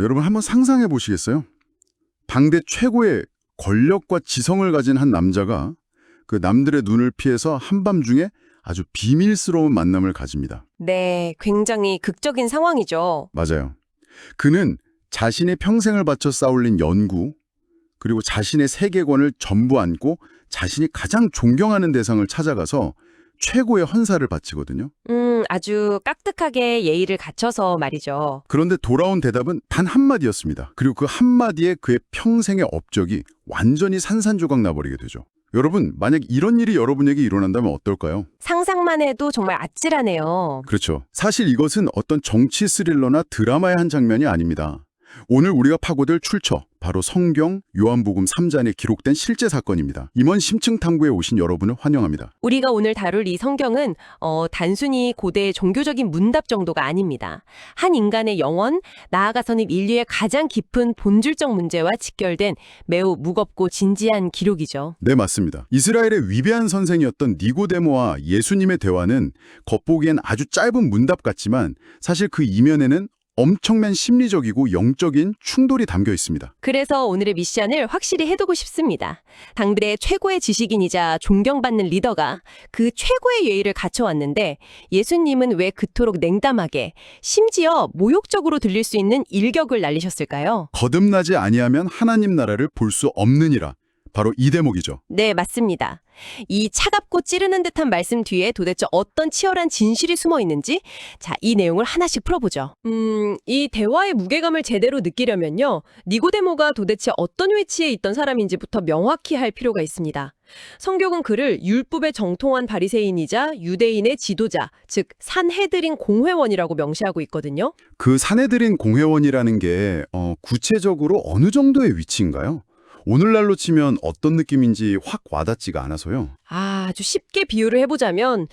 여러분 한번 상상해 보시겠어요? 당대 최고의 권력과 지성을 가진 한 남자가 그 남들의 눈을 피해서 한밤중에 아주 비밀스러운 만남을 가집니다. 네, 굉장히 극적인 상황이죠. 맞아요. 그는 자신의 평생을 바쳐 쌓아올린 연구, 그리고 자신의 세계관을 전부 안고 자신이 가장 존경하는 대상을 찾아가서 최고의 헌사를 바치거든요. 아주 깍듯하게 예의를 갖춰서 말이죠. 그런데 돌아온 대답은 단 한마디였습니다. 그리고 그 한마디에 그의 평생의 업적이 완전히 산산조각 나버리게 되죠. 여러분, 만약 이런 일이 여러분에게 일어난다면 어떨까요? 상상만 해도 정말 아찔하네요. 그렇죠. 사실 이것은 어떤 정치 스릴러나 드라마의 한 장면이 아닙니다. 오늘 우리가 파고들 출처, 바로 성경 요한복음 3장에 기록된 실제 사건입니다. 임원 심층 탐구에 오신 여러분을 환영합니다. 우리가 오늘 다룰 이 성경은 단순히 고대의 종교적인 문답 정도가 아닙니다. 한 인간의 영혼, 나아가서는 인류의 가장 깊은 본질적 문제와 직결된 매우 무겁고 진지한 기록이죠. 네, 맞습니다. 이스라엘의 위대한 선생이었던 니고데모와 예수님의 대화는 겉보기엔 아주 짧은 문답 같지만 사실 그 이면에는 엄청난 심리적이고 영적인 충돌이 담겨 있습니다. 그래서 오늘의 미션을 확실히 해두고 싶습니다. 당대의 최고의 지식인이자 존경받는 리더가 그 최고의 예의를 갖춰왔는데 예수님은 왜 그토록 냉담하게 심지어 모욕적으로 들릴 수 있는 일격을 날리셨을까요? 거듭나지 아니하면 하나님 나라를 볼 수 없느니라. 바로 이 대목이죠. 네, 맞습니다. 이 차갑고 찌르는 듯한 말씀 뒤에 도대체 어떤 치열한 진실이 숨어 있는지 자, 이 내용을 하나씩 풀어보죠. 이 대화의 무게감을 제대로 느끼려면요. 니고데모가 도대체 어떤 위치에 있던 사람인지부터 명확히 할 필요가 있습니다. 성경은 그를 율법에 정통한 바리새인이자 유대인의 지도자, 즉 산헤드린 공회원이라고 명시하고 있거든요. 그 산헤드린 공회원이라는 게 구체적으로 어느 정도의 위치인가요? 오늘날로 치면 어떤 느낌인지 확 와닿지가 않아서요. 아주 쉽게 비유를 해보자면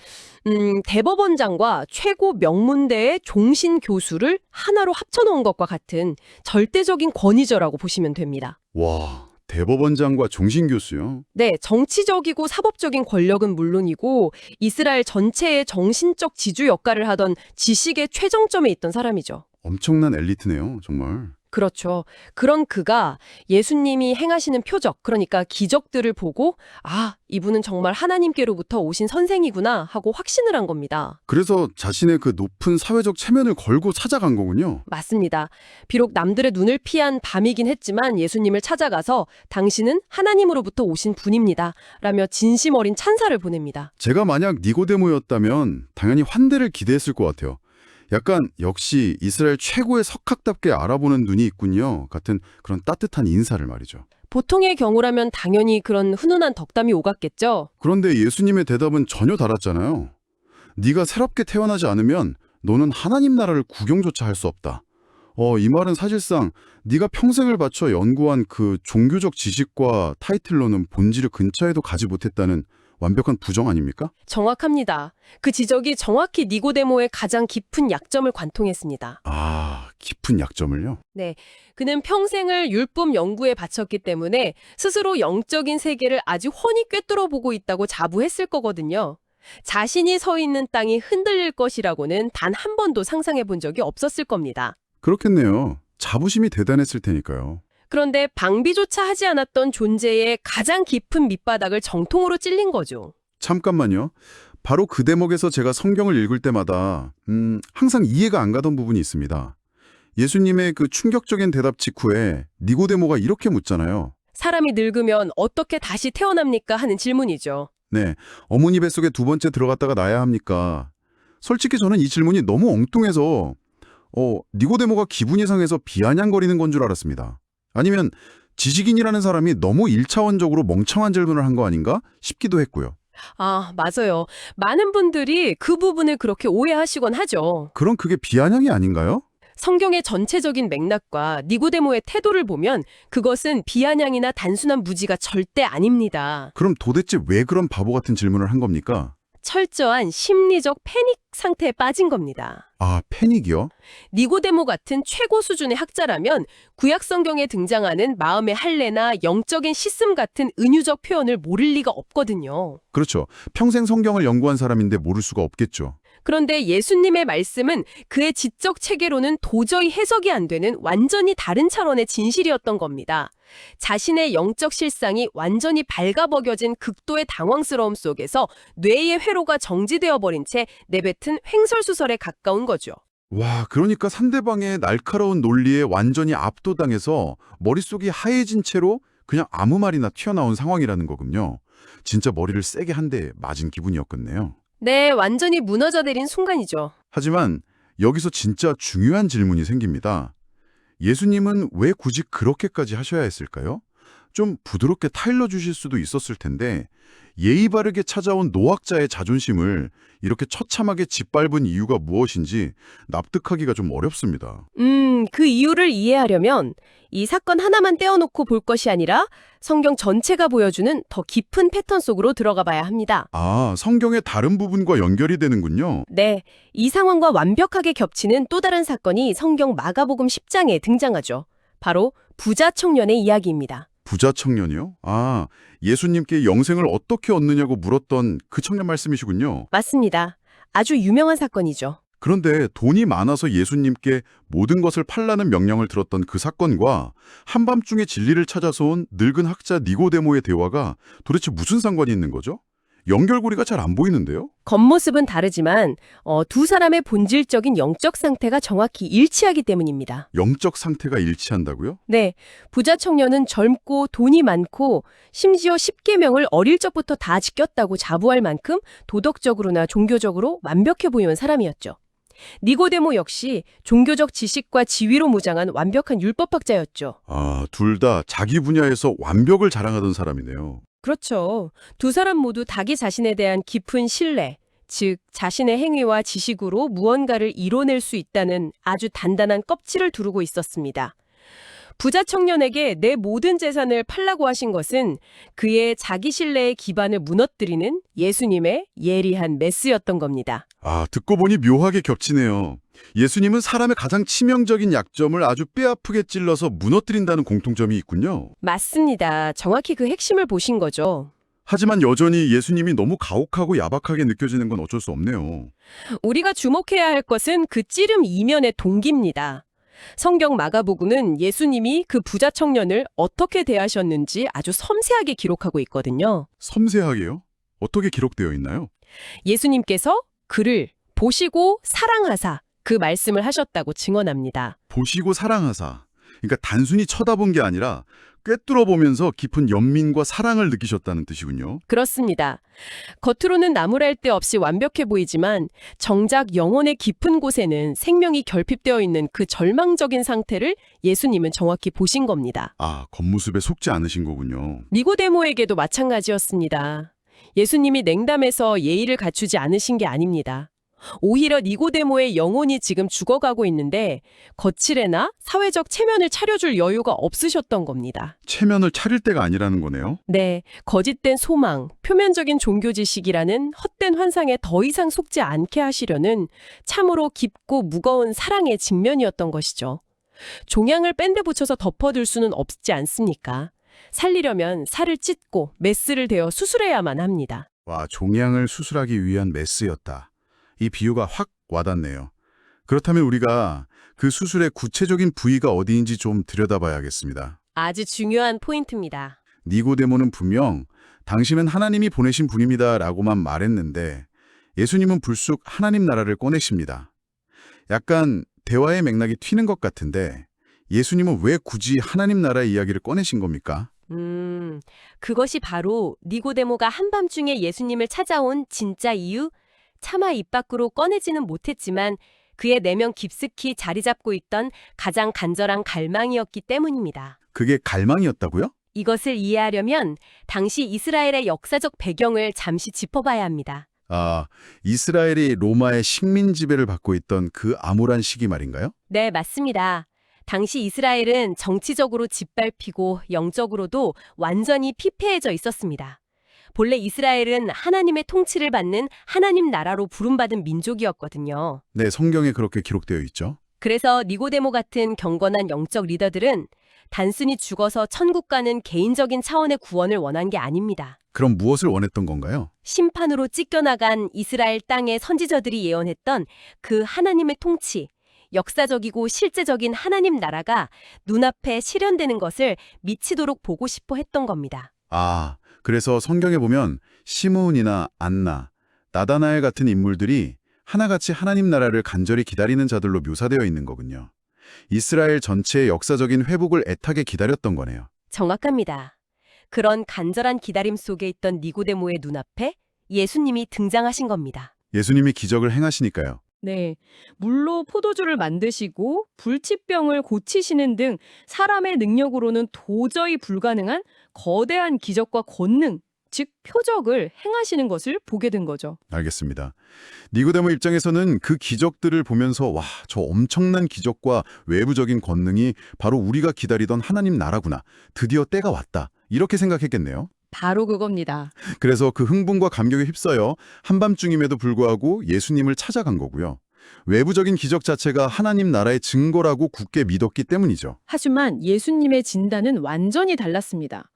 대법원장과 최고 명문대의 종신 교수를 하나로 합쳐놓은 것과 같은 절대적인 권위자라고 보시면 됩니다. 와, 대법원장과 종신교수요? 네, 정치적이고 사법적인 권력은 물론이고 이스라엘 전체의 정신적 지주 역할을 하던 지식의 최정점에 있던 사람이죠. 엄청난 엘리트네요, 정말. 그렇죠. 그런 그가 예수님이 행하시는 표적, 그러니까 기적들을 보고 아, 이분은 정말 하나님께로부터 오신 선생이구나 하고 확신을 한 겁니다. 그래서 자신의 그 높은 사회적 체면을 걸고 찾아간 거군요. 맞습니다. 비록 남들의 눈을 피한 밤이긴 했지만 예수님을 찾아가서 당신은 하나님으로부터 오신 분입니다. 라며 진심 어린 찬사를 보냅니다. 제가 만약 니고데모였다면 당연히 환대를 기대했을 것 같아요. 약간 역시 이스라엘 최고의 석학답게 알아보는 눈이 있군요. 같은 그런 따뜻한 인사를 말이죠. 보통의 경우라면 당연히 그런 훈훈한 덕담이 오갔겠죠. 그런데 예수님의 대답은 전혀 달랐잖아요. 네가 새롭게 태어나지 않으면 너는 하나님 나라를 구경조차 할 수 없다. 이 말은 사실상 네가 평생을 바쳐 연구한 그 종교적 지식과 타이틀로는 본질을 근처에도 가지 못했다는 완벽한 부정 아닙니까? 정확합니다. 그 지적이 정확히 니고데모의 가장 깊은 약점을 관통했습니다. 아, 깊은 약점을요? 네, 그는 평생을 율법 연구에 바쳤기 때문에 스스로 영적인 세계를 아주 훤히 꿰뚫어 보고 있다고 자부했을 거거든요. 자신이 서 있는 땅이 흔들릴 것이라고는 단 한 번도 상상해 본 적이 없었을 겁니다. 그렇겠네요. 자부심이 대단했을 테니까요. 그런데 방비조차 하지 않았던 존재의 가장 깊은 밑바닥을 정통으로 찔린 거죠. 잠깐만요. 바로 그 대목에서 제가 성경을 읽을 때마다 항상 이해가 안 가던 부분이 있습니다. 예수님의 그 충격적인 대답 직후에 니고데모가 이렇게 묻잖아요. 사람이 늙으면 어떻게 다시 태어납니까? 하는 질문이죠. 네, 어머니 뱃속에 두 번째 들어갔다가 나야 합니까? 솔직히 저는 이 질문이 너무 엉뚱해서 니고데모가 기분이 상해서 비아냥거리는 건 줄 알았습니다. 아니면 지식인이라는 사람이 너무 1차원적으로 멍청한 질문을 한 거 아닌가 싶기도 했고요. 아, 맞아요. 많은 분들이 그 부분을 그렇게 오해하시곤 하죠. 그럼 그게 비아냥이 아닌가요? 성경의 전체적인 맥락과 니고데모의 태도를 보면 그것은 비아냥이나 단순한 무지가 절대 아닙니다. 그럼 도대체 왜 그런 바보 같은 질문을 한 겁니까? 철저한 심리적 패닉 상태에 빠진 겁니다. 아, 패닉이요? 니고데모 같은 최고 수준의 학자라면 구약 성경에 등장하는 마음의 할례나 영적인 씻음 같은 은유적 표현을 모를 리가 없거든요. 그렇죠. 평생 성경을 연구한 사람인데 모를 수가 없겠죠. 그런데 예수님의 말씀은 그의 지적 체계로는 도저히 해석이 안 되는 완전히 다른 차원의 진실이었던 겁니다. 자신의 영적 실상이 완전히 발가벗겨진 극도의 당황스러움 속에서 뇌의 회로가 정지되어 버린 채 내뱉은 횡설수설에 가까운 거죠. 와, 그러니까 상대방의 날카로운 논리에 완전히 압도당해서 머릿속이 하얘진 채로 그냥 아무 말이나 튀어나온 상황이라는 거군요. 진짜 머리를 세게 한 대 맞은 기분이었겠네요. 네, 완전히 무너져 내린 순간이죠. 하지만 여기서 진짜 중요한 질문이 생깁니다. 예수님은 왜 굳이 그렇게까지 하셔야 했을까요? 좀 부드럽게 타일러 주실 수도 있었을 텐데 예의 바르게 찾아온 노학자의 자존심을 이렇게 처참하게 짓밟은 이유가 무엇인지 납득하기가 좀 어렵습니다. 그 이유를 이해하려면 이 사건 하나만 떼어놓고 볼 것이 아니라 성경 전체가 보여주는 더 깊은 패턴 속으로 들어가 봐야 합니다. 아, 성경의 다른 부분과 연결이 되는군요. 네, 이 상황과 완벽하게 겹치는 또 다른 사건이 성경 마가복음 10장에 등장하죠. 바로 부자 청년의 이야기입니다. 부자 청년이요? 아, 예수님께 영생을 어떻게 얻느냐고 물었던 그 청년 말씀이시군요. 맞습니다. 아주 유명한 사건이죠. 그런데 돈이 많아서 예수님께 모든 것을 팔라는 명령을 들었던 그 사건과 한밤중에 진리를 찾아서 온 늙은 학자 니고데모의 대화가 도대체 무슨 상관이 있는 거죠? 연결고리가 잘 안 보이는데요? 겉모습은 다르지만 두 사람의 본질적인 영적 상태가 정확히 일치하기 때문입니다. 영적 상태가 일치한다고요? 네, 부자 청년은 젊고 돈이 많고 심지어 십계명을 어릴 적부터 다 지켰다고 자부할 만큼 도덕적으로나 종교적으로 완벽해 보이는 사람이었죠. 니고데모 역시 종교적 지식과 지위로 무장한 완벽한 율법학자였죠. 아, 둘 다 자기 분야에서 완벽을 자랑하던 사람이네요. 그렇죠. 두 사람 모두 자기 자신에 대한 깊은 신뢰, 즉 자신의 행위와 지식으로 무언가를 이뤄낼 수 있다는 아주 단단한 껍질을 두르고 있었습니다. 부자 청년에게 내 모든 재산을 팔라고 하신 것은 그의 자기 신뢰의 기반을 무너뜨리는 예수님의 예리한 메스였던 겁니다. 아, 듣고 보니 묘하게 겹치네요. 예수님은 사람의 가장 치명적인 약점을 아주 뼈아프게 찔러서 무너뜨린다는 공통점이 있군요. 맞습니다. 정확히 그 핵심을 보신 거죠. 하지만 여전히 예수님이 너무 가혹하고 야박하게 느껴지는 건 어쩔 수 없네요. 우리가 주목해야 할 것은 그 찌름 이면의 동기입니다. 성경 마가복음은 예수님이 그 부자 청년을 어떻게 대하셨는지 아주 섬세하게 기록하고 있거든요. 섬세하게요? 어떻게 기록되어 있나요? 예수님께서 그를 보시고 사랑하사 그 말씀을 하셨다고 증언합니다. 보시고 사랑하사. 그러니까 단순히 쳐다본 게 아니라 꿰뚫어 보면서 깊은 연민과 사랑을 느끼셨다는 뜻이군요. 그렇습니다. 겉으로는 나무랄 데 없이 완벽해 보이지만 정작 영혼의 깊은 곳에는 생명이 결핍되어 있는 그 절망적인 상태를 예수님은 정확히 보신 겁니다. 아, 겉모습에 속지 않으신 거군요. 니고데모에게도 마찬가지였습니다. 예수님이 냉담해서 예의를 갖추지 않으신 게 아닙니다. 오히려 니고데모의 영혼이 지금 죽어가고 있는데 거칠애나 사회적 체면을 차려줄 여유가 없으셨던 겁니다. 체면을 차릴 때가 아니라는 거네요. 네, 거짓된 소망, 표면적인 종교 지식이라는 헛된 환상에 더 이상 속지 않게 하시려는 참으로 깊고 무거운 사랑의 직면이었던 것이죠. 종양을 밴드 붙여서 덮어둘 수는 없지 않습니까? 살리려면 살을 찢고 메스를 대어 수술해야만 합니다. 와, 종양을 수술하기 위한 메스였다. 이 비유가 확 와닿네요. 그렇다면 우리가 그 수술의 구체적인 부위가 어디인지 좀 들여다봐야겠습니다. 아주 중요한 포인트입니다. 니고데모는 분명 당신은 하나님이 보내신 분입니다 라고만 말했는데 예수님은 불쑥 하나님 나라를 꺼내십니다. 약간 대화의 맥락이 튀는 것 같은데 예수님은 왜 굳이 하나님 나라 이야기를 꺼내신 겁니까? 그것이 바로 니고데모가 한밤중에 예수님을 찾아온 진짜 이유? 차마 입 밖으로 꺼내지는 못했지만 그의 내면 깊숙이 자리 잡고 있던 가장 간절한 갈망이었기 때문입니다. 그게 갈망이었다고요? 이것을 이해하려면 당시 이스라엘의 역사적 배경을 잠시 짚어봐야 합니다. 아, 이스라엘이 로마의 식민 지배를 받고 있던 그 암울한 시기 말인가요? 네, 맞습니다. 당시 이스라엘은 정치적으로 짓밟히고 영적으로도 완전히 피폐해져 있었습니다. 본래 이스라엘은 하나님의 통치를 받는 하나님 나라로 부름받은 민족이었거든요. 네, 성경에 그렇게 기록되어 있죠. 그래서 니고데모 같은 경건한 영적 리더들은 단순히 죽어서 천국 가는 개인적인 차원의 구원을 원한 게 아닙니다. 그럼 무엇을 원했던 건가요? 심판으로 찢겨나간 이스라엘 땅의 선지자들이 예언했던 그 하나님의 통치, 역사적이고 실제적인 하나님 나라가 눈앞에 실현되는 것을 미치도록 보고 싶어 했던 겁니다. 아, 그래서 성경에 보면 시므온이나 안나, 나다나엘 같은 인물들이 하나같이 하나님 나라를 간절히 기다리는 자들로 묘사되어 있는 거군요. 이스라엘 전체의 역사적인 회복을 애타게 기다렸던 거네요. 정확합니다. 그런 간절한 기다림 속에 있던 니고데모의 눈앞에 예수님이 등장하신 겁니다. 예수님이 기적을 행하시니까요. 네, 물로 포도주를 만드시고 불치병을 고치시는 등 사람의 능력으로는 도저히 불가능한 거대한 기적과 권능, 즉 표적을 행하시는 것을 보게 된 거죠. 알겠습니다. 니고데모 입장에서는 그 기적들을 보면서 와, 저 엄청난 기적과 외부적인 권능이 바로 우리가 기다리던 하나님 나라구나. 드디어 때가 왔다. 이렇게 생각했겠네요. 바로 그겁니다. 그래서 그 흥분과 감격에 휩싸여 한밤중임에도 불구하고 예수님을 찾아간 거고요. 외부적인 기적 자체가 하나님 나라의 증거라고 굳게 믿었기 때문이죠. 하지만 예수님의 진단은 완전히 달랐습니다.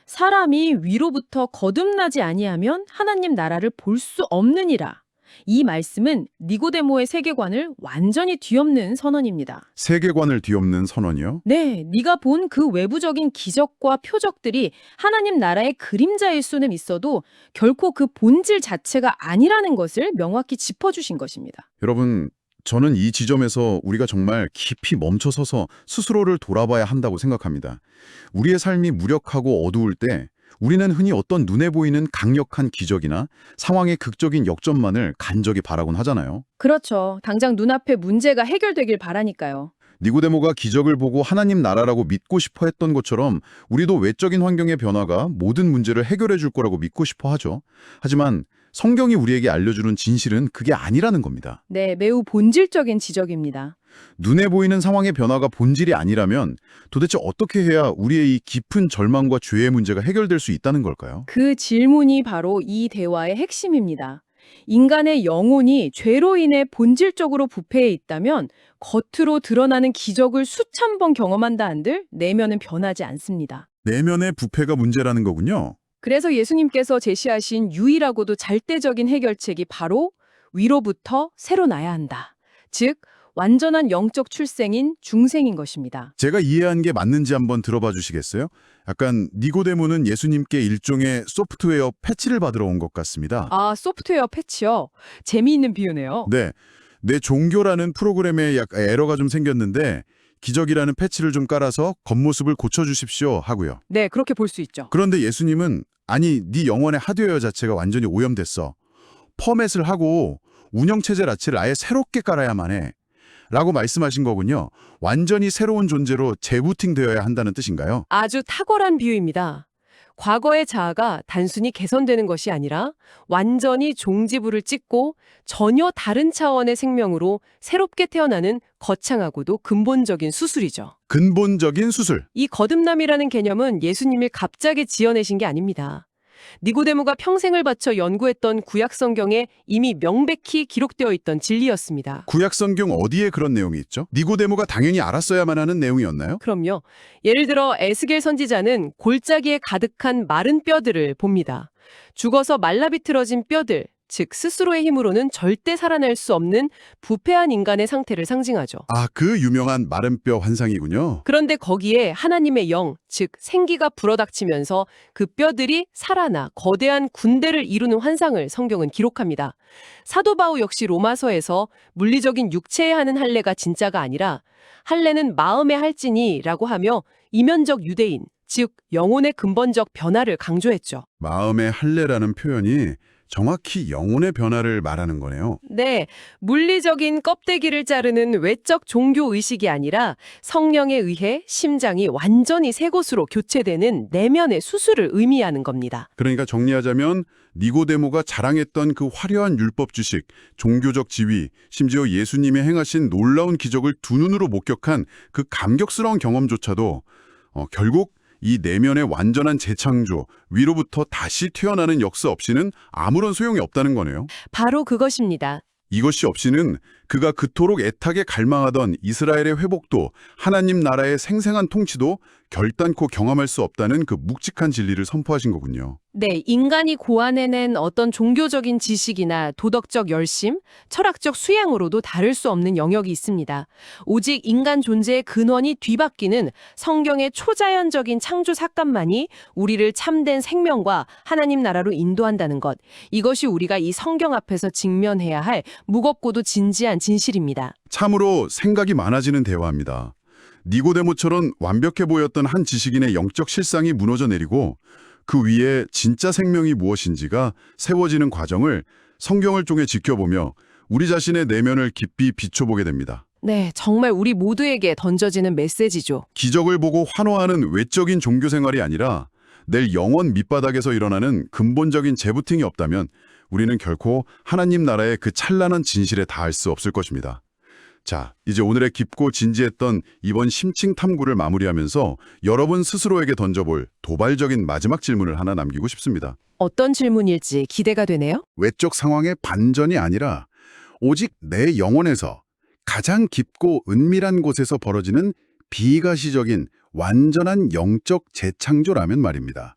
사람이 위로부터 거듭나지 아니하면 하나님 나라를 볼 수 없느니라. 이 말씀은 니고데모의 세계관을 완전히 뒤엎는 선언입니다. 세계관을 뒤엎는 선언이요? 네, 네가 본 그 외부적인 기적과 표적들이 하나님 나라의 그림자일 수는 있어도 결코 그 본질 자체가 아니라는 것을 명확히 짚어주신 것입니다. 여러분, 저는 이 지점에서 우리가 정말 깊이 멈춰서서 스스로를 돌아봐야 한다고 생각합니다. 우리의 삶이 무력하고 어두울 때 우리는 흔히 어떤 눈에 보이는 강력한 기적이나 상황의 극적인 역전만을 간절히 바라곤 하잖아요. 그렇죠. 당장 눈앞에 문제가 해결되길 바라니까요. 니고데모가 기적을 보고 하나님 나라라고 믿고 싶어 했던 것처럼 우리도 외적인 환경의 변화가 모든 문제를 해결해 줄 거라고 믿고 싶어 하죠. 하지만 성경이 우리에게 알려주는 진실은 그게 아니라는 겁니다. 네, 매우 본질적인 지적입니다. 눈에 보이는 상황의 변화가 본질이 아니라면 도대체 어떻게 해야 우리의 이 깊은 절망과 죄의 문제가 해결될 수 있다는 걸까요? 그 질문이 바로 이 대화의 핵심입니다. 인간의 영혼이 죄로 인해 본질적으로 부패해 있다면 겉으로 드러나는 기적을 수천 번 경험한다 한들 내면은 변하지 않습니다. 내면의 부패가 문제라는 거군요. 그래서 예수님께서 제시하신 유일하고도 절대적인 해결책이 바로 위로부터 새로 나야 한다. 즉, 완전한 영적 출생인 중생인 것입니다. 제가 이해한 게 맞는지 한번 들어봐 주시겠어요? 약간 니고데모는 예수님께 일종의 소프트웨어 패치를 받으러 온 것 같습니다. 아, 소프트웨어 패치요? 재미있는 비유네요. 네, 내 종교라는 프로그램에 약간 에러가 좀 생겼는데 기적이라는 패치를 좀 깔아서 겉모습을 고쳐주십시오 하고요. 네, 그렇게 볼 수 있죠. 그런데 예수님은 아니, 네 영혼의 하드웨어 자체가 완전히 오염됐어. 포맷을 하고 운영체제 자체를 아예 새롭게 깔아야만 해. 라고 말씀하신 거군요. 완전히 새로운 존재로 재부팅되어야 한다는 뜻인가요? 아주 탁월한 비유입니다. 과거의 자아가 단순히 개선되는 것이 아니라 완전히 종지부를 찍고 전혀 다른 차원의 생명으로 새롭게 태어나는 거창하고도 근본적인 수술이죠. 근본적인 수술. 이 거듭남이라는 개념은 예수님이 갑자기 지어내신 게 아닙니다. 니고데모가 평생을 바쳐 연구했던 구약 성경에 이미 명백히 기록되어 있던 진리였습니다. 구약 성경 어디에 그런 내용이 있죠? 니고데모가 당연히 알았어야만 하는 내용이었나요? 그럼요. 예를 들어 에스겔 선지자는 골짜기에 가득한 마른 뼈들을 봅니다. 죽어서 말라비틀어진 뼈들, 즉 스스로의 힘으로는 절대 살아날 수 없는 부패한 인간의 상태를 상징하죠. 아, 그 유명한 마른 뼈 환상이군요. 그런데 거기에 하나님의 영, 즉 생기가 불어닥치면서 그 뼈들이 살아나 거대한 군대를 이루는 환상을 성경은 기록합니다. 사도 바울 역시 로마서에서 물리적인 육체에 하는 할례가 진짜가 아니라 할례는 마음의 할지니라고 하며 이면적 유대인, 즉 영혼의 근본적 변화를 강조했죠. 마음의 할례라는 표현이 정확히 영혼의 변화를 말하는 거네요. 네, 물리적인 껍데기를 자르는 외적 종교 의식이 아니라 성령에 의해 심장이 완전히 새 곳으로 교체되는 내면의 수술을 의미하는 겁니다. 그러니까 정리하자면 니고데모가 자랑했던 그 화려한 율법 지식, 종교적 지위, 심지어 예수님이 행하신 놀라운 기적을 두 눈으로 목격한 그 감격스러운 경험조차도 결국 이 내면의 완전한 재창조, 위로부터 다시 태어나는 역사 없이는 아무런 소용이 없다는 거네요. 바로 그것입니다. 이것이 없이는 그가 그토록 애타게 갈망하던 이스라엘의 회복도 하나님 나라의 생생한 통치도 결단코 경험할 수 없다는 그 묵직한 진리를 선포하신 거군요. 네, 인간이 고안해낸 어떤 종교적인 지식이나 도덕적 열심, 철학적 수양으로도 다를 수 없는 영역이 있습니다. 오직 인간 존재의 근원이 뒤바뀌는 성경의 초자연적인 창조 사건만이 우리를 참된 생명과 하나님 나라로 인도한다는 것. 이것이 우리가 이 성경 앞에서 직면해야 할 무겁고도 진지한 진실입니다. 참으로 생각이 많아지는 대화입니다. 니고데모처럼 완벽해 보였던 한 지식인의 영적 실상이 무너져 내리고 그 위에 진짜 생명이 무엇인지가 세워지는 과정을 성경을 통해 지켜보며 우리 자신의 내면을 깊이 비춰보게 됩니다. 네, 정말 우리 모두에게 던져지는 메시지죠. 기적을 보고 환호하는 외적인 종교 생활이 아니라 내일 영원 밑바닥에서 일어나는 근본적인 재부팅이 없다면 우리는 결코 하나님 나라의 그 찬란한 진실에 닿을 수 없을 것입니다. 자, 이제 오늘의 깊고 진지했던 이번 심층 탐구를 마무리하면서 여러분 스스로에게 던져볼 도발적인 마지막 질문을 하나 남기고 싶습니다. 어떤 질문일지 기대가 되네요. 외적 상황의 반전이 아니라 오직 내 영혼에서 가장 깊고 은밀한 곳에서 벌어지는 비가시적인 완전한 영적 재창조라면 말입니다.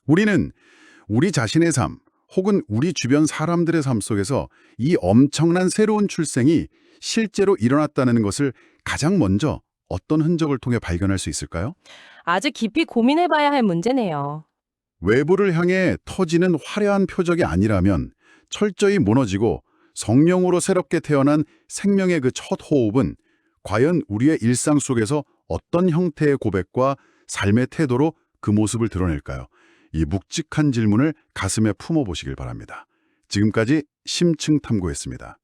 우리는 우리 자신의 삶 혹은 우리 주변 사람들의 삶 속에서 이 엄청난 새로운 출생이 실제로 일어났다는 것을 가장 먼저 어떤 흔적을 통해 발견할 수 있을까요? 아주 깊이 고민해봐야 할 문제네요. 외부를 향해 터지는 화려한 표적이 아니라면 철저히 무너지고 성령으로 새롭게 태어난 생명의 그 첫 호흡은 과연 우리의 일상 속에서 어떤 형태의 고백과 삶의 태도로 그 모습을 드러낼까요? 이 묵직한 질문을 가슴에 품어보시길 바랍니다. 지금까지 심층 탐구였습니다.